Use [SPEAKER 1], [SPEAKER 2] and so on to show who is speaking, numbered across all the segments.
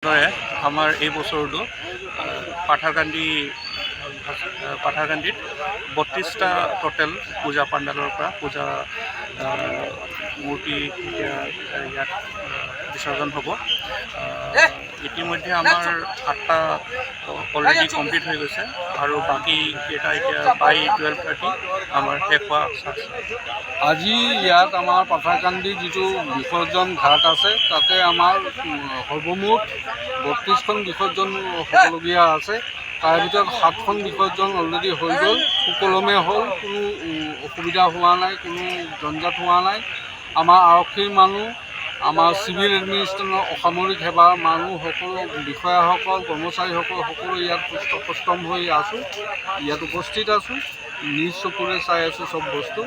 [SPEAKER 1] দৰে আমাৰ এই বছৰটো পাঠাৰকান্দিত 32টা টোটেল পূজা পাণ্ডালৰ পৰা পূজা মূৰ্তি এতিয়া ইয়াত বিসৰ্জন হ'ব। ইতিমধ্যে আমাৰ 8টা অলৰেডি কমপ্লিট হৈ গৈছে আৰু বাকী কেইটা এতিয়া বাই 12:30 আমাৰ শেষ হোৱা আছে।
[SPEAKER 2] আজি ইয়াত আমাৰ পাঠাৰকান্দি যিটো বিসৰ্জন ঘাট আছে তাতে আমাৰ সৰ্বমুঠ 32খন বিসৰ্জন হ'বলগীয়া আছে। তাৰ ভিতৰত 7খন বিসৰ্জন অলৰেডি হৈ গ'ল, সুকলমে হ'ল, কোনো অসুবিধা হোৱা নাই, কোনো জঞ্জাট হোৱা নাই। আমাৰ আৰক্ষীৰ মানুহ, আমাৰ চিভিল এডমিনিষ্ট্ৰেশ্যনৰ অসামৰিক সেৱাৰ মানুহ, সকলো বিষয়াসকল, কৰ্মচাৰীসকল সকলো ইয়াত সুস্থ হৈ আছোঁ, ইয়াত উপস্থিত আছোঁ, নিজ চকুৰে চাই আছোঁ চব বস্তু।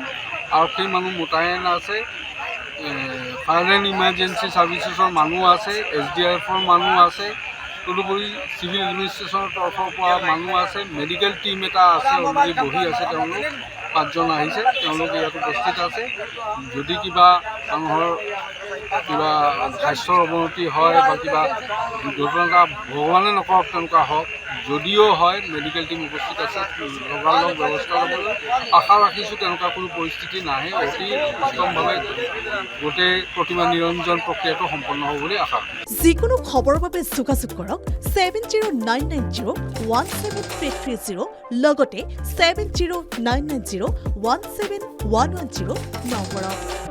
[SPEAKER 2] আৰক্ষীৰ মানুহ মোতায়েন আছে, ফায়াৰ এণ্ড ইমাৰ্জেঞ্চি ছাৰ্ভিচেছৰ মানুহ আছে, SDRFৰ মানুহ আছে, তদুপৰি চিভিল এডমিনিষ্ট্ৰেশ্যনৰ তৰফৰ পৰা মানুহ আছে, মেডিকেল টীম এটা আছে, অলৰেডি বহি আছে, তেওঁলোক 5জন আহিছে, তেওঁলোক ইয়াত উপস্থিত আছে। যদি কিবা মানুহৰ কিবা স্বাস্থ্যৰ অৱনতি হয় বা কিবা দুৰ্ঘটনা ভগৱানে নকৰক তেনেকুৱা হওক, যদিও হয় মেডিকেল টীম উপস্থিত আছে, লগালগ ব্যৱস্থা ল'বলৈ আশা ৰাখিছোঁ তেনেকুৱা কোনো পৰিস্থিতি নাহে। অতি উত্তমভাৱে গোটেই প্ৰতিমা নিৰঞ্জন প্ৰক্ৰিয়াটো সম্পন্ন হ'ব বুলি আশা ৰাখিছোঁ।
[SPEAKER 3] যিকোনো খবৰৰ বাবে যোগাযোগ কৰক 7099017330 লগতে 7099017110 নম্বৰত।